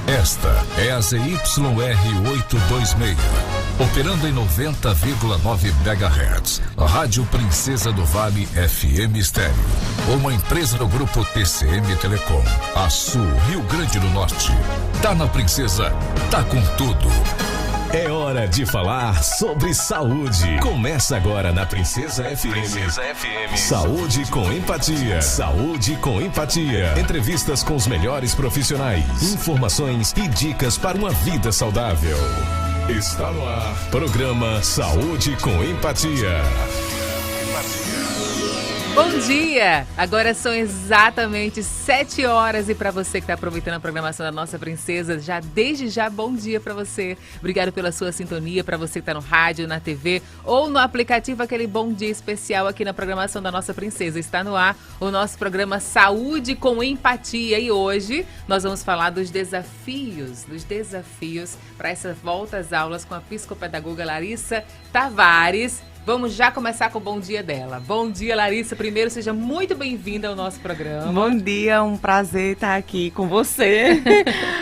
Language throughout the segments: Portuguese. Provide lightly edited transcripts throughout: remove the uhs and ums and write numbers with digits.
Esta é a ZYR826, operando em 90,9 MHz. Rádio Princesa do Vale FM Estéreo. Uma empresa do grupo TCM Telecom. A Sul, Rio Grande do Norte. Tá na Princesa, tá com tudo. É hora de falar sobre saúde. Começa agora na Princesa FM. Princesa FM. Saúde com empatia. Saúde com empatia. Entrevistas com os melhores profissionais. Informações e dicas para uma vida saudável. Está no ar. Programa Saúde com Empatia. Bom dia! Agora são exatamente 7 horas e para você que está aproveitando a programação da nossa princesa, desde já, bom dia para você. Obrigado pela sua sintonia, para você que está no rádio, na TV ou no aplicativo, aquele bom dia especial aqui na programação da nossa princesa. Está no ar o nosso programa Saúde com Empatia e hoje nós vamos falar dos desafios para essa volta às aulas com a psicopedagoga Larissa Tavares. Vamos já começar com o bom dia dela. Bom dia, Larissa. Primeiro, seja muito bem-vinda ao nosso programa. Bom dia, um prazer estar aqui com você,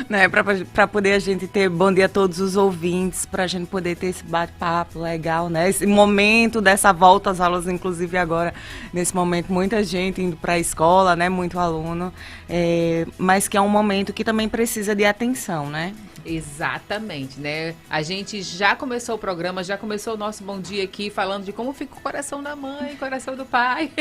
né? Para poder a gente ter bom dia a todos os ouvintes, para a gente poder ter esse bate-papo legal, né? Esse momento dessa volta às aulas, inclusive agora, nesse momento, muita gente indo para a escola, né? Muito aluno, mas que é um momento que também precisa de atenção, né? Exatamente, né? A gente já começou o programa, já começou o nosso bom dia aqui falando de como fica o coração da mãe, o coração do pai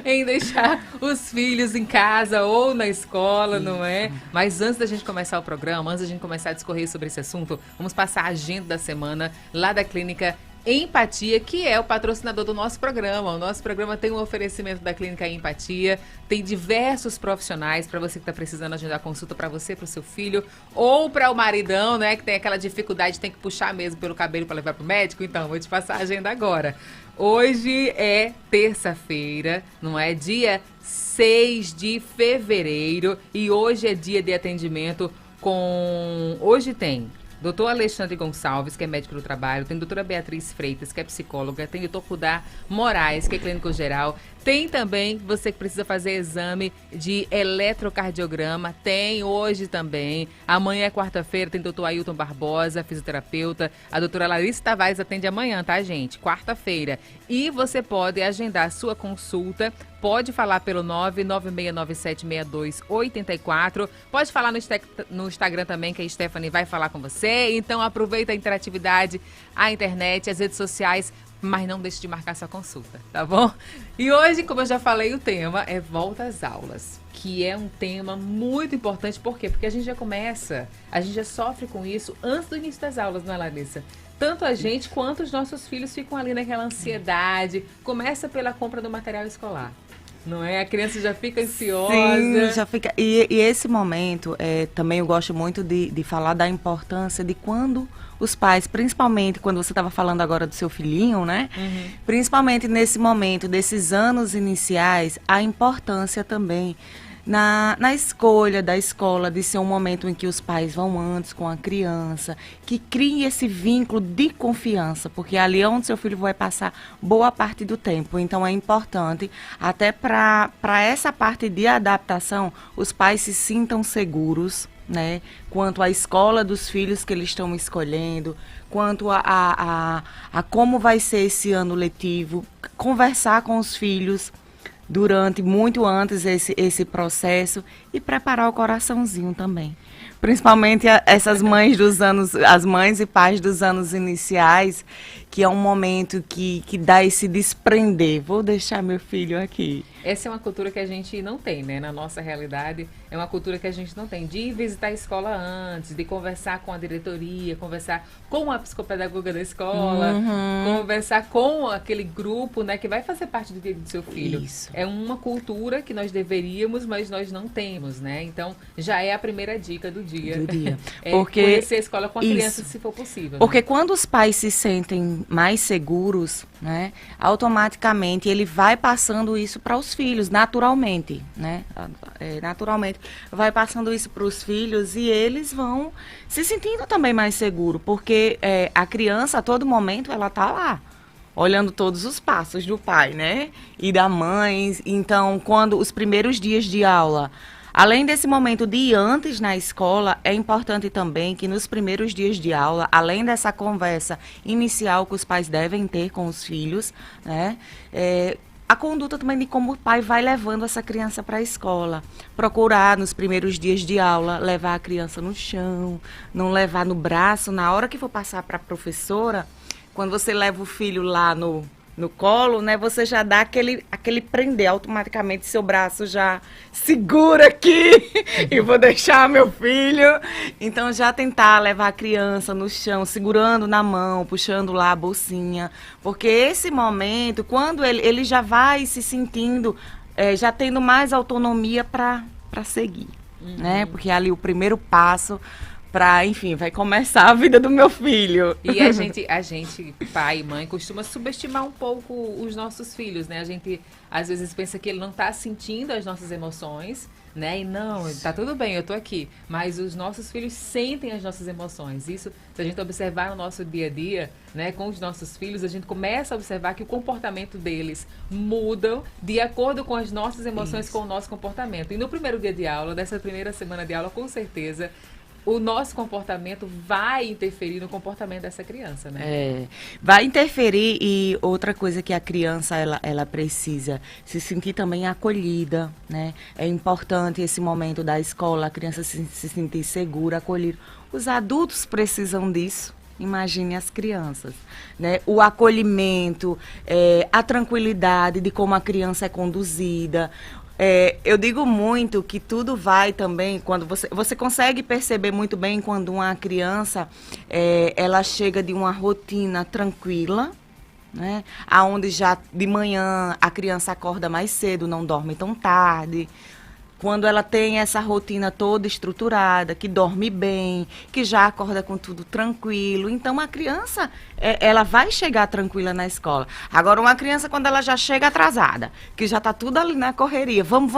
em deixar os filhos em casa ou na escola, não é? Mas antes da gente começar o programa, antes da gente começar a discorrer sobre esse assunto, vamos passar a agenda da semana lá da Clínica Empatia, que é o patrocinador do nosso programa. O nosso programa tem um oferecimento da Clínica Empatia, tem diversos profissionais para você que está precisando agendar consulta para você, para o seu filho ou para o maridão, né, que tem aquela dificuldade, tem que puxar mesmo pelo cabelo para levar para o médico. Então, vou te passar a agenda agora. Hoje é terça-feira, não é? Dia 6 de fevereiro e hoje é dia de atendimento com... Hoje tem Dr. Alexandre Gonçalves, que é médico do trabalho, tem doutora Beatriz Freitas, que é psicóloga, tem doutor Rudá Moraes, que é clínico geral, tem também você que precisa fazer exame de eletrocardiograma, tem hoje também, amanhã é quarta-feira, tem doutor Ailton Barbosa, fisioterapeuta, a doutora Larissa Tavares atende amanhã, tá, gente? Quarta-feira. E você pode agendar sua consulta, pode falar pelo 996976284, pode falar no Instagram também, que a Stephanie vai falar com você. Então aproveita a interatividade, a internet, as redes sociais, mas não deixe de marcar sua consulta, tá bom? E hoje, como eu já falei, o tema é volta às aulas, que é um tema muito importante. Por quê? Porque a gente já sofre com isso antes do início das aulas, não é, Larissa? Tanto a gente quanto os nossos filhos ficam ali naquela ansiedade. Começa pela compra do material escolar, não é? A criança já fica ansiosa. Sim, já fica. E esse momento, também eu gosto muito de falar da importância de quando os pais, principalmente quando você estava falando agora do seu filhinho, né? Uhum. Principalmente nesse momento, desses anos iniciais, a importância também na escolha da escola, de ser um momento em que os pais vão antes com a criança, que crie esse vínculo de confiança, porque ali é onde seu filho vai passar boa parte do tempo. Então é importante, até para essa parte de adaptação, os pais se sintam seguros, né, quanto à escola dos filhos que eles estão escolhendo, quanto a como vai ser esse ano letivo, conversar com os filhos muito antes esse processo e preparar o coraçãozinho também. Principalmente essas mães as mães e pais dos anos iniciais, que é um momento que dá esse desprender. Vou deixar meu filho aqui. Essa é uma cultura que a gente não tem, né? Na nossa realidade, é uma cultura que a gente não tem. De ir visitar a escola antes, de conversar com a diretoria, conversar com a psicopedagoga da escola, conversar com aquele grupo, né, que vai fazer parte do dia do seu filho. Isso. É uma cultura que nós deveríamos, mas nós não temos, né? Então, já é a primeira dica do dia. Porque conhecer a escola com a criança, se for possível. Porque né? Quando os pais se sentem mais seguros, né, automaticamente ele vai passando isso para os filhos, naturalmente, né? Naturalmente vai passando isso para os filhos e eles vão se sentindo também mais seguros, porque a criança a todo momento ela tá lá, olhando todos os passos do pai, né? E da mãe. Então, quando os primeiros dias de aula, Além desse momento de ir antes na escola, é importante também que nos primeiros dias de aula, além dessa conversa inicial que os pais devem ter com os filhos, né, a conduta também de como o pai vai levando essa criança para a escola. Procurar, nos primeiros dias de aula, levar a criança no chão, não levar no braço. Na hora que for passar para a professora, quando você leva o filho lá no colo, né, você já dá aquele prender, automaticamente seu braço já segura aqui e vou deixar meu filho. Então já tentar levar a criança no chão, segurando na mão, puxando lá a bolsinha, porque esse momento, quando ele já vai se sentindo, já tendo mais autonomia para seguir, né, porque ali o primeiro passo enfim, vai começar a vida do meu filho. E a gente, pai e mãe, costuma subestimar um pouco os nossos filhos, né? A gente, às vezes, pensa que ele não está sentindo as nossas emoções, né? E não, tá tudo bem, eu tô aqui. Mas os nossos filhos sentem as nossas emoções. Isso, se a gente observar no nosso dia a dia, né, com os nossos filhos, a gente começa a observar que o comportamento deles muda de acordo com as nossas emoções, com o nosso comportamento. E no primeiro dia de aula, dessa primeira semana de aula, com certeza, o nosso comportamento vai interferir no comportamento dessa criança, né? Vai interferir, e outra coisa que a criança, ela precisa se sentir também acolhida, né? É importante esse momento da escola, a criança se sentir segura, acolhida. Os adultos precisam disso. Imagine as crianças, né? O acolhimento, a tranquilidade de como a criança é conduzida. Eu digo muito que tudo vai também, quando você consegue perceber muito bem quando uma criança, ela chega de uma rotina tranquila, né? Aonde já de manhã a criança acorda mais cedo, não dorme tão tarde. Quando ela tem essa rotina toda estruturada, que dorme bem, que já acorda com tudo tranquilo. Então, a criança, ela vai chegar tranquila na escola. Agora, uma criança, quando ela já chega atrasada, que já está tudo ali na correria, vamos,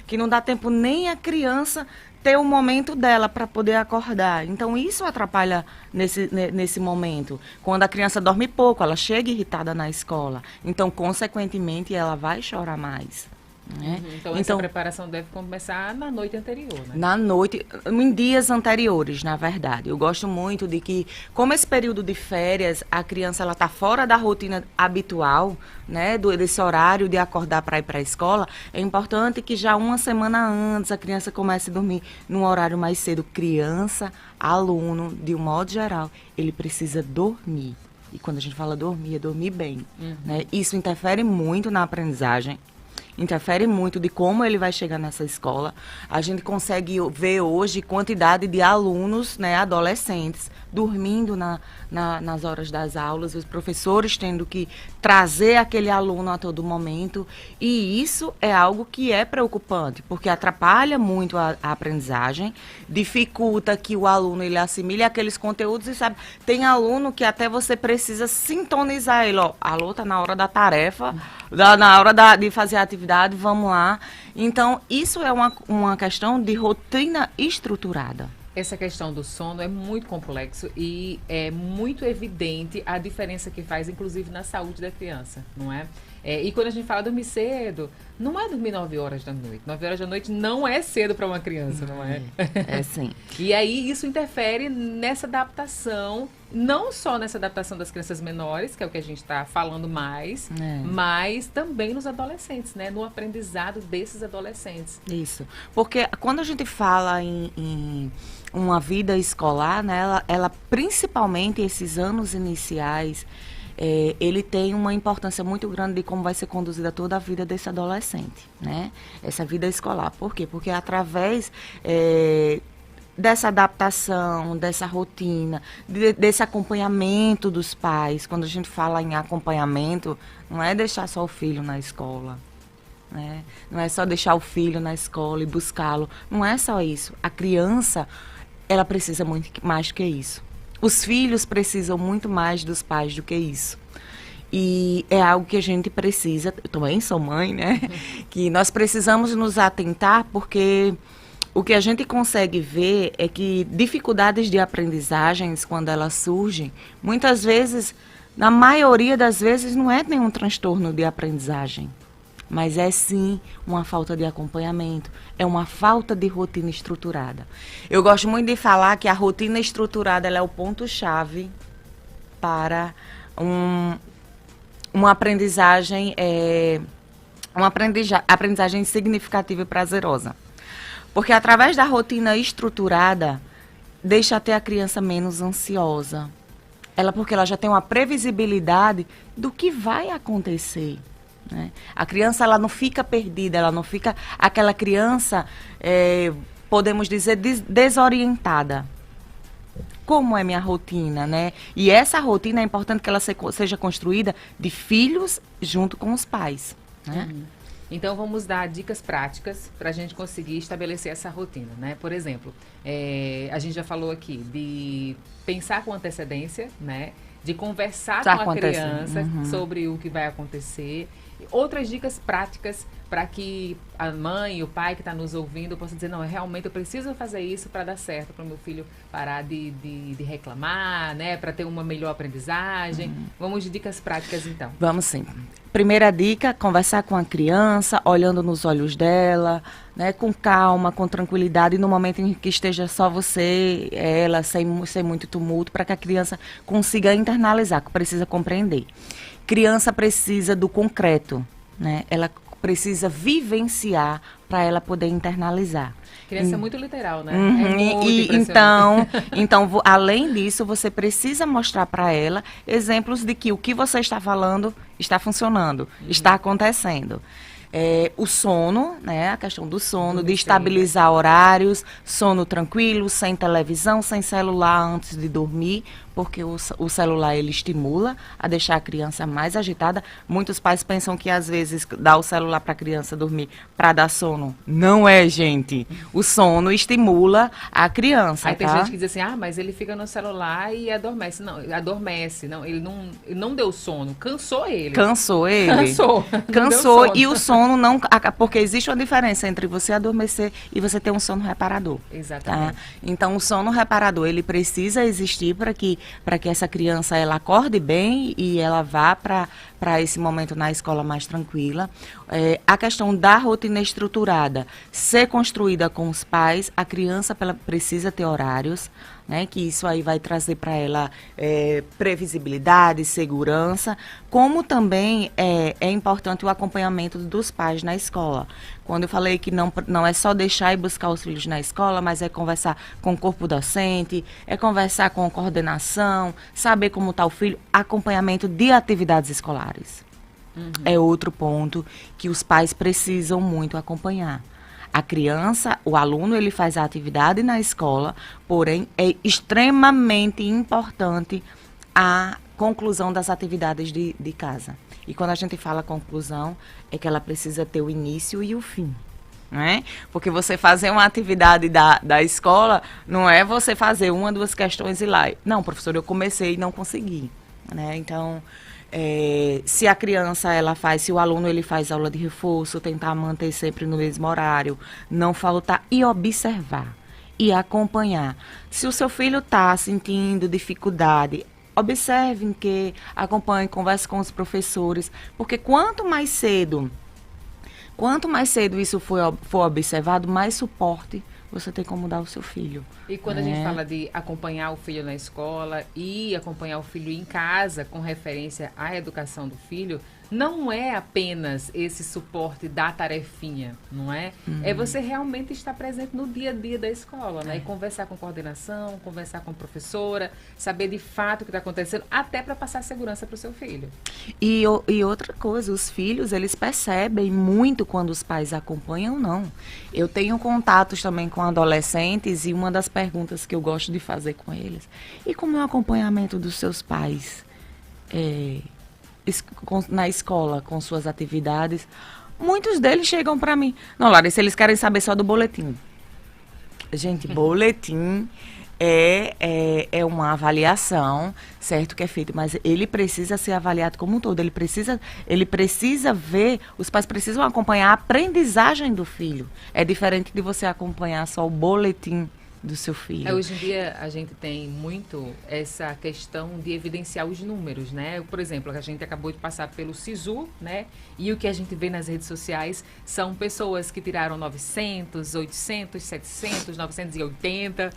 que não dá tempo nem a criança ter o momento dela para poder acordar. Então, isso atrapalha nesse momento. Quando a criança dorme pouco, ela chega irritada na escola. Então, consequentemente, ela vai chorar mais. Né? Então, essa preparação deve começar na noite anterior, né? Na noite, em dias anteriores, na verdade. Eu gosto muito de que, como esse período de férias, a criança está fora da rotina habitual, né, desse horário de acordar para ir para a escola, é importante que já uma semana antes a criança comece a dormir num horário mais cedo. Criança, aluno, de um modo geral, ele precisa dormir. E quando a gente fala dormir, é dormir bem. Né? Isso interfere muito na aprendizagem. Interfere muito de como ele vai chegar nessa escola. A gente consegue ver hoje quantidade de alunos, né, adolescentes, dormindo nas horas das aulas, os professores tendo que trazer aquele aluno a todo momento. E isso é algo que é preocupante, porque atrapalha muito a aprendizagem, dificulta que o aluno ele assimile aqueles conteúdos e sabe, tem aluno que até você precisa sintonizar ele, ó, alô, tá na hora da tarefa, na hora de fazer a atividade, vamos lá. Então, isso é uma questão de rotina estruturada. Essa questão do sono é muito complexo e é muito evidente a diferença que faz, inclusive, na saúde da criança, não é? E quando a gente fala dormir cedo, não é dormir 9 horas da noite. 9 horas da noite não é cedo para uma criança, não é? É sim. E aí isso interfere nessa adaptação, não só nessa adaptação das crianças menores, que é o que a gente está falando mais, mas também nos adolescentes, né? No aprendizado desses adolescentes. Isso. Porque quando a gente fala em uma vida escolar, né, ela principalmente esses anos iniciais, ele tem uma importância muito grande de como vai ser conduzida toda a vida desse adolescente, né? Essa vida escolar. Por quê? Porque através dessa adaptação, dessa rotina, desse acompanhamento dos pais, quando a gente fala em acompanhamento, não é deixar só o filho na escola, né? Não é só deixar o filho na escola e buscá-lo. Não é só isso. A criança, ela precisa muito mais que isso. Os filhos precisam muito mais dos pais do que isso. E é algo que a gente precisa, eu também sou mãe, né? Que nós precisamos nos atentar, porque o que a gente consegue ver é que dificuldades de aprendizagens, quando elas surgem, muitas vezes, na maioria das vezes, não é nenhum transtorno de aprendizagem. mas é sim uma falta de acompanhamento, é uma falta de rotina estruturada. Eu gosto muito de falar que a rotina estruturada ela é o ponto-chave para uma aprendizagem, aprendizagem significativa e prazerosa. Porque através da rotina estruturada, deixa até a criança menos ansiosa. Porque ela já tem uma previsibilidade do que vai acontecer. Né? A criança ela não fica perdida, ela não fica aquela criança, podemos dizer, desorientada. Como é minha rotina, né? E essa rotina é importante que ela seja construída de filhos junto com os pais. Né? Então, vamos dar dicas práticas para a gente conseguir estabelecer essa rotina, né? Por exemplo, a gente já falou aqui de pensar com antecedência, né? De conversar com a criança sobre o que vai acontecer. Outras dicas práticas para que a mãe e o pai que está nos ouvindo possam dizer, não, realmente eu preciso fazer isso para dar certo, para o meu filho parar de reclamar, né? Para ter uma melhor aprendizagem. Vamos de dicas práticas, então. Vamos sim. Primeira dica, conversar com a criança, olhando nos olhos dela, né, com calma, com tranquilidade, no momento em que esteja só você, ela, sem muito tumulto, para que a criança consiga internalizar, que precisa compreender. Criança precisa do concreto, né? Ela precisa vivenciar para ela poder internalizar. Criança é muito literal, né? Então, além disso, você precisa mostrar para ela exemplos de que o que você está falando está funcionando, está acontecendo. O sono, né? A questão do sono, de estabilizar horários, sono tranquilo, sem televisão, sem celular antes de dormir, porque o celular ele estimula a deixar a criança mais agitada. Muitos pais pensam que às vezes dar o celular para a criança dormir para dar sono. Não é, gente. O sono estimula a criança. Aí tem gente que diz assim, mas ele fica no celular e adormece. Não, adormece. Não, ele não deu sono. Cansou ele. Cansou e o sono não... Porque existe uma diferença entre você adormecer e você ter um sono reparador. Exatamente. Tá? Então, o sono reparador, ele precisa existir para que essa criança ela acorde bem e ela vá para esse momento na escola mais tranquila. A questão da rotina estruturada, ser construída com os pais, a criança precisa ter horários, né, que isso aí vai trazer para ela previsibilidade, segurança, como também é importante o acompanhamento dos pais na escola. Quando eu falei que não é só deixar e buscar os filhos na escola, mas é conversar com o corpo docente, é conversar com a coordenação, saber como está o filho, acompanhamento de atividades escolares. É outro ponto que os pais precisam muito acompanhar. A criança, o aluno, ele faz a atividade na escola, porém é extremamente importante a conclusão das atividades de casa. E quando a gente fala conclusão, é que ela precisa ter o início e o fim. Né? Porque você fazer uma atividade da escola não é você fazer 1, 2 questões e ir lá. Não, professor, eu comecei e não consegui. Né? Então, se a criança se o aluno ele faz aula de reforço, tentar manter sempre no mesmo horário, não faltar e observar e acompanhar. Se o seu filho está sentindo dificuldade, observem que acompanhe, converse com os professores, porque quanto mais cedo isso for observado, mais suporte você tem como dar ao seu filho. E quando a gente fala de acompanhar o filho na escola e acompanhar o filho em casa com referência à educação do filho, não é apenas esse suporte da tarefinha, não é? É você realmente estar presente no dia a dia da escola, né? E conversar com coordenação, conversar com a professora, saber de fato o que está acontecendo, até para passar segurança para o seu filho. E outra coisa, os filhos, eles percebem muito quando os pais acompanham ou não. Eu tenho contatos também com adolescentes e uma das perguntas que eu gosto de fazer com eles, e como é o acompanhamento dos seus pais na escola, com suas atividades? Muitos deles chegam para mim, não, Larissa, eles querem saber só do boletim. Gente, boletim é uma avaliação, certo, que é feito, mas ele precisa ser avaliado como um todo, ele precisa ver, os pais precisam acompanhar a aprendizagem do filho. É diferente de você acompanhar só o boletim do seu filho. Hoje em dia a gente tem muito essa questão de evidenciar os números, né? Por exemplo, a gente acabou de passar pelo SISU, né? E o que a gente vê nas redes sociais são pessoas que tiraram 900, 800, 700, 980.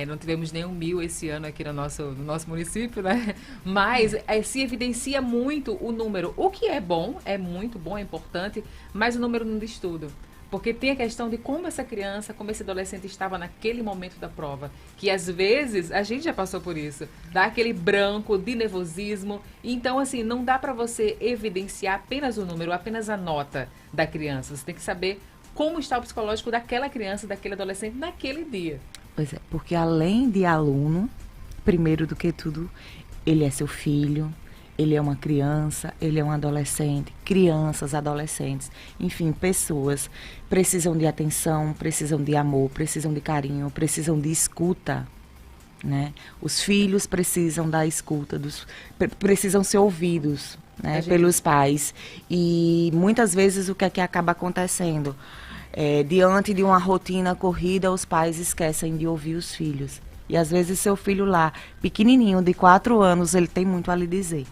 Não tivemos nenhum 1000 esse ano aqui no nosso município, né? Mas se evidencia muito o número, o que é bom, é muito bom, é importante, mas o número não diz tudo. Porque tem a questão de como essa criança, como esse adolescente estava naquele momento da prova. Que às vezes, a gente já passou por isso, dá aquele branco de nervosismo. Então, assim, não dá para você evidenciar apenas o número, apenas a nota da criança. Você tem que saber como está o psicológico daquela criança, daquele adolescente naquele dia. Pois é, porque além de aluno, primeiro do que tudo, ele é seu filho. Ele é uma criança, ele é um adolescente, crianças, adolescentes, enfim, pessoas precisam de atenção, precisam de amor, precisam de carinho, precisam de escuta, né? Os filhos precisam da escuta, precisam ser ouvidos, né, pelos pais. E muitas vezes o que é que acaba acontecendo? Diante de uma rotina corrida, os pais esquecem de ouvir os filhos. E às vezes seu filho lá, pequenininho, de 4 anos, ele tem muito a lhe dizer.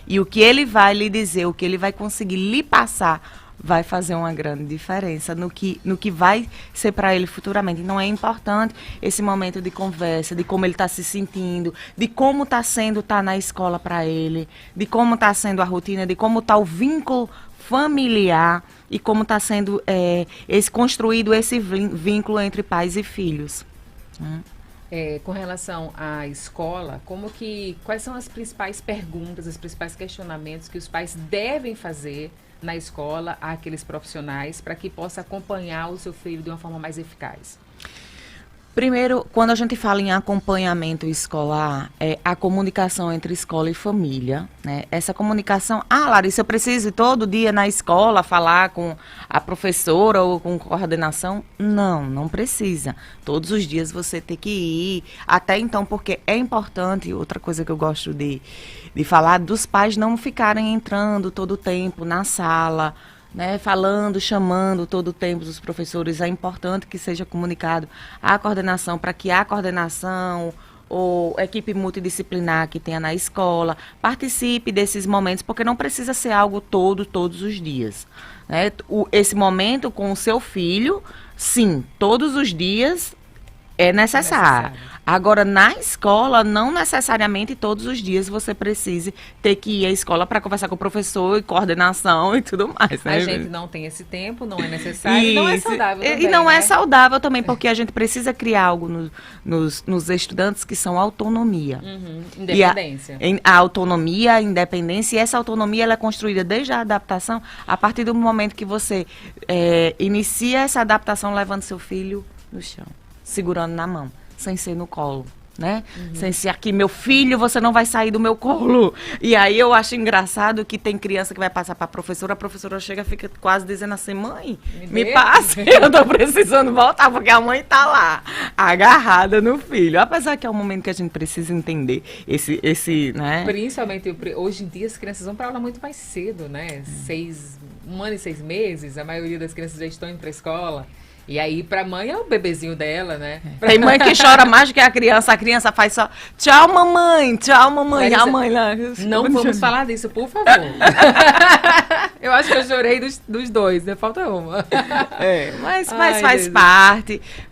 E o que ele vai lhe dizer, o que ele vai conseguir lhe passar, vai fazer uma grande diferença no que vai ser para ele futuramente. Então é importante esse momento de conversa, de como ele está se sentindo, de como está sendo estar na escola para ele, de como está sendo a rotina, de como está o vínculo familiar e como está sendo construído esse vínculo entre pais e filhos. Com relação à escola, quais são as principais perguntas, os principais questionamentos que os pais devem fazer na escola àqueles profissionais para que possa acompanhar o seu filho de uma forma mais eficaz? Primeiro, quando a gente fala em acompanhamento escolar, é a comunicação entre escola e família, né? Essa comunicação, Larissa, eu preciso ir todo dia na escola falar com a professora ou com coordenação? Não precisa. Todos os dias você tem que ir, até então, porque é importante, outra coisa que eu gosto de falar, dos pais não ficarem entrando todo o tempo na sala, né, falando, chamando todo o tempo os professores. É importante que seja comunicado à coordenação, para que a coordenação ou equipe multidisciplinar que tenha na escola participe desses momentos, porque não precisa ser algo todos os dias, né? Esse momento com o seu filho, sim, todos os dias é necessário. Agora, na escola, não necessariamente todos os dias você precise ter que ir à escola para conversar com o professor e coordenação e tudo mais, né? A gente não tem esse tempo, não é necessário e não é saudável também, e não né? é saudável também, porque a gente precisa criar algo nos estudantes que são autonomia. Independência. A autonomia, a independência, e essa autonomia ela é construída desde a adaptação, a partir do momento que você inicia essa adaptação levando seu filho no chão, segurando na mão, sem ser no colo, né? Sem ser aqui, meu filho, você não vai sair do meu colo. E aí eu acho engraçado que tem criança que vai passar para a professora chega e fica quase dizendo assim, mãe, me passe, eu tô precisando voltar, porque a mãe tá lá, agarrada no filho. Apesar que é um momento que a gente precisa entender esse, né? Principalmente, hoje em dia, as crianças vão para aula muito mais cedo, né? 1 ano e 6 meses, a maioria das crianças já estão indo para a escola. E aí, pra mãe, é o bebezinho dela, né? Tem mãe que chora mais do que a criança faz só, tchau, mamãe, Larissa, a mãe lá. Não vamos falar disso, por favor. Eu acho que eu chorei dos dois, né? Falta uma. Mas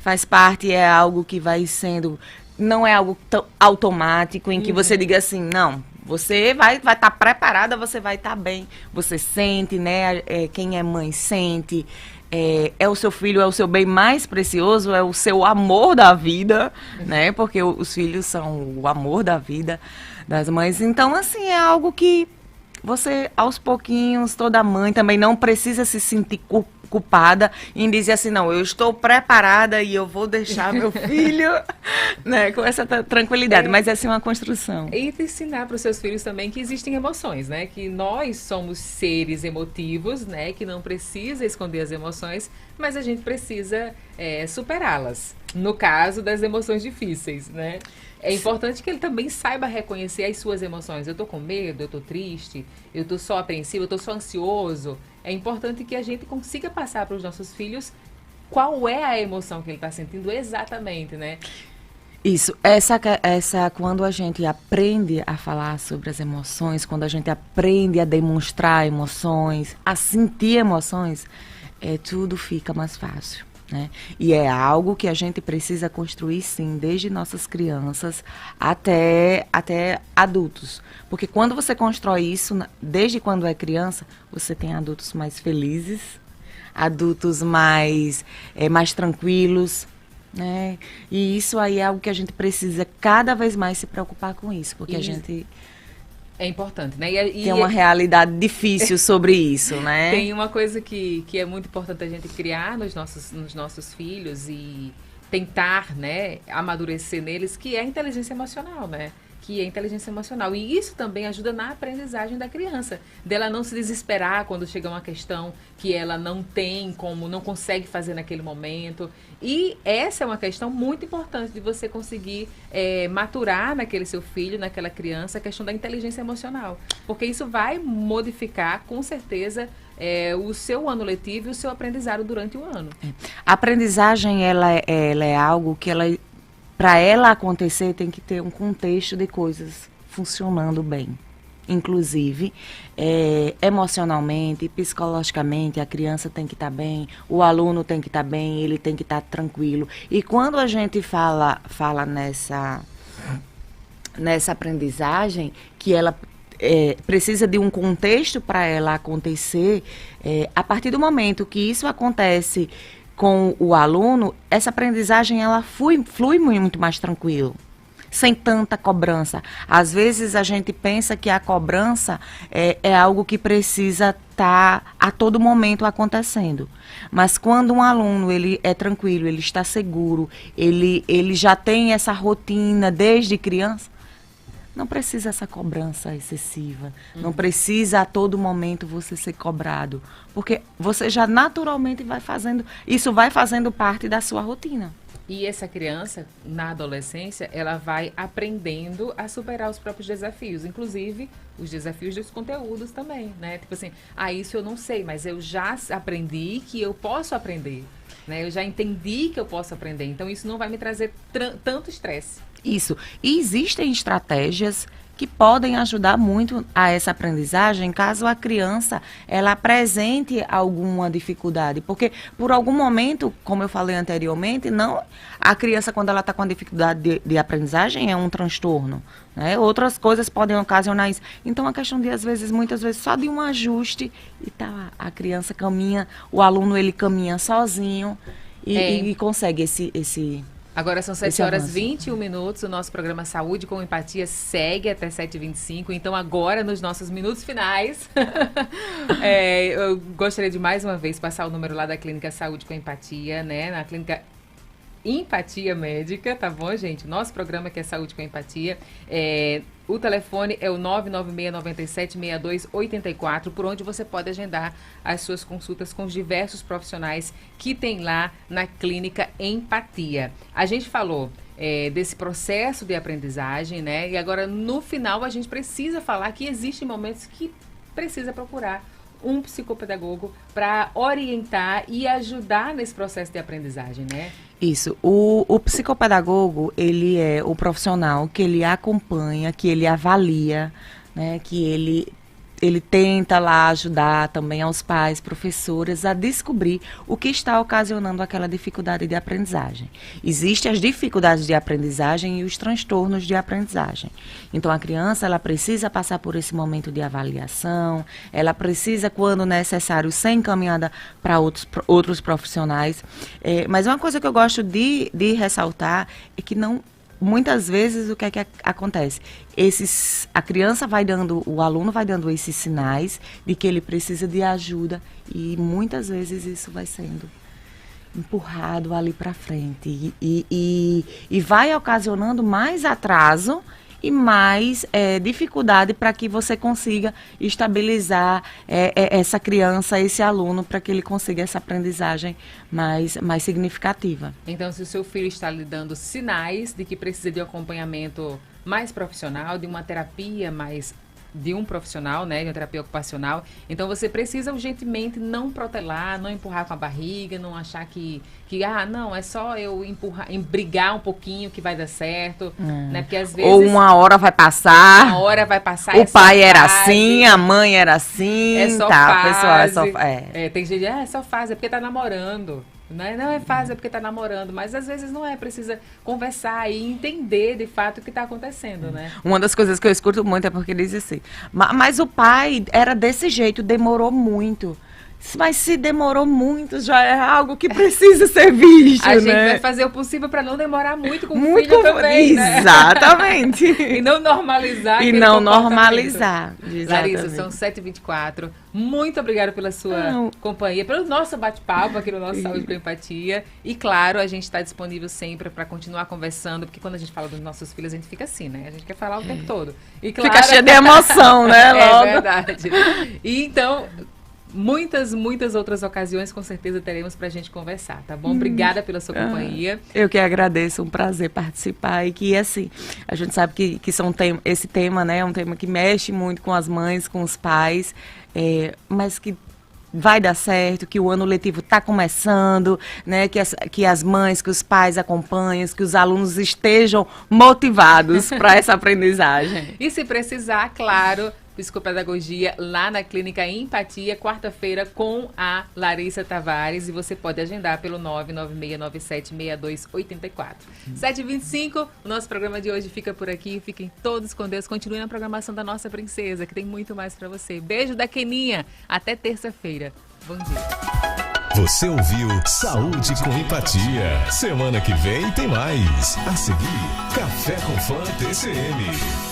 faz parte, é algo que vai sendo, não é algo tão automático em que você diga assim, não, você vai estar preparada, você vai estar bem. Você sente, né? Quem é mãe sente. É o seu filho, é o seu bem mais precioso, é o seu amor da vida, né? Porque os filhos são o amor da vida das mães. Então, assim, é algo que você, aos pouquinhos, toda mãe também não precisa se sentir culpada em dizer assim, não, eu estou preparada e eu vou deixar meu filho, né, com essa tranquilidade, mas essa é uma construção. E ensinar para os seus filhos também que existem emoções, né, que nós somos seres emotivos, né, que não precisa esconder as emoções, mas a gente precisa superá-las, no caso das emoções difíceis, né. É importante que ele também saiba reconhecer as suas emoções. Eu tô com medo, eu tô triste, eu tô só apreensivo, eu tô só ansioso. É importante que a gente consiga passar para os nossos filhos qual é a emoção que ele está sentindo exatamente, né? Isso, quando a gente aprende a falar sobre as emoções, quando a gente aprende a demonstrar emoções, a sentir emoções, tudo fica mais fácil, né? E é algo que a gente precisa construir, sim, desde nossas crianças até adultos. Porque quando você constrói isso, desde quando é criança, você tem adultos mais felizes, adultos mais tranquilos, né? E isso aí é algo que a gente precisa cada vez mais se preocupar com isso, porque a gente é importante, né? Tem uma realidade difícil sobre isso, né? Tem uma coisa que é muito importante a gente criar nos nossos filhos e tentar, né, amadurecer neles, que é a inteligência emocional, né? Que é a inteligência emocional. E isso também ajuda na aprendizagem da criança, dela não se desesperar quando chega uma questão que ela não tem como, não consegue fazer naquele momento. E essa é uma questão muito importante de você conseguir maturar naquele seu filho, naquela criança, a questão da inteligência emocional. Porque isso vai modificar, com certeza, o seu ano letivo e o seu aprendizado durante o ano. A aprendizagem, ela é algo que para ela acontecer, tem que ter um contexto de coisas funcionando bem. Inclusive, emocionalmente, psicologicamente, a criança tem que estar bem, o aluno tem que estar bem, ele tem que estar tranquilo. E quando a gente fala nessa aprendizagem, que ela precisa de um contexto para ela acontecer, a partir do momento que isso acontece com o aluno, essa aprendizagem ela flui muito mais tranquilo, sem tanta cobrança. Às vezes a gente pensa que a cobrança é algo que precisa estar a todo momento acontecendo. Mas quando um aluno ele é tranquilo, ele está seguro, ele já tem essa rotina desde criança, não precisa essa cobrança excessiva, não precisa a todo momento você ser cobrado, porque você já naturalmente isso vai fazendo parte da sua rotina. E essa criança, na adolescência, ela vai aprendendo a superar os próprios desafios, inclusive os desafios dos conteúdos também, né? Tipo assim, isso eu não sei, mas eu já aprendi que eu posso aprender, né? Eu já entendi que eu posso aprender, então isso não vai me trazer tanto estresse. Isso. E existem estratégias que podem ajudar muito a essa aprendizagem, caso a criança ela apresente alguma dificuldade. Porque, por algum momento, como eu falei anteriormente, a criança, quando ela está com a dificuldade de aprendizagem, é um transtorno, né? Outras coisas podem ocasionar isso. Então, a questão de, muitas vezes, só de um ajuste, e a criança caminha, o aluno ele caminha sozinho e consegue esse Agora são 7h21, o nosso programa Saúde com Empatia segue até 7h25, então agora nos nossos minutos finais, eu gostaria de mais uma vez passar o número lá da Clínica Saúde com Empatia, né, na Clínica Empatia Médica, tá bom, gente? Nosso programa que é Saúde com Empatia, o telefone é o 996976284, por onde você pode agendar as suas consultas com os diversos profissionais que tem lá na Clínica Empatia. A gente falou desse processo de aprendizagem, né? E agora, no final, a gente precisa falar que existem momentos que precisa procurar um psicopedagogo para orientar e ajudar nesse processo de aprendizagem, né? Isso. O psicopedagogo, ele é o profissional que ele acompanha, que ele avalia, né, que ele tenta lá ajudar também aos pais, professores, a descobrir o que está ocasionando aquela dificuldade de aprendizagem. Existem as dificuldades de aprendizagem e os transtornos de aprendizagem. Então, a criança, ela precisa passar por esse momento de avaliação, ela precisa, quando necessário, ser encaminhada para outros profissionais. Mas uma coisa que eu gosto de ressaltar é que muitas vezes o que é que acontece? A criança o aluno vai dando esses sinais de que ele precisa de ajuda e muitas vezes isso vai sendo empurrado ali para frente e vai ocasionando mais atraso e mais dificuldade para que você consiga estabilizar essa criança, esse aluno, para que ele consiga essa aprendizagem mais significativa. Então, se o seu filho está lhe dando sinais de que precisa de um acompanhamento mais profissional, de uma terapia mais de um profissional, né, de uma terapia ocupacional. Então você precisa urgentemente não protelar, não empurrar com a barriga, não achar que não, é só eu brigar um pouquinho que vai dar certo, né? Porque às vezes... Ou uma hora vai passar. Uma hora vai passar. O pai era assim, a mãe era assim. É só fase. Pessoal, é só tem gente que diz, é só fase, é porque tá namorando. Não é fase, é porque tá namorando. Mas às vezes não é, precisa conversar e entender de fato o que tá acontecendo, né? Uma das coisas que eu escuto muito é porque diz assim, mas o pai era desse jeito, demorou muito. Mas se demorou muito, já é algo que precisa ser visto, A né? gente vai fazer o possível para não demorar muito com o filho também, exatamente. Né? E não normalizar. E não normalizar. Larissa, são 7h24. Muito obrigada pela sua companhia, pelo nosso bate-papo aqui no nosso Saúde com Empatia. E claro, a gente está disponível sempre para continuar conversando, porque quando a gente fala dos nossos filhos, a gente fica assim, né? A gente quer falar o tempo todo. E, claro, fica cheia de emoção, né? Logo. É verdade. E então... Muitas outras ocasiões com certeza teremos pra gente conversar, tá bom? Obrigada pela sua companhia. Eu que agradeço, um prazer participar e que assim, a gente sabe que esse tema, né, é um tema que mexe muito com as mães, com os pais, mas que vai dar certo, que o ano letivo está começando, né, que as mães, que os pais acompanhem, que os alunos estejam motivados para essa aprendizagem. E se precisar, claro, psicopedagogia lá na Clínica Empatia, quarta-feira com a Larissa Tavares, e você pode agendar pelo 996976284. 7h25, o nosso programa de hoje fica por aqui, fiquem todos com Deus, continue na programação da nossa princesa, que tem muito mais para você. Beijo da Keninha, até terça-feira. Bom dia. Você ouviu Saúde com Empatia. Semana que vem tem mais. A seguir, Café com Fã TCM.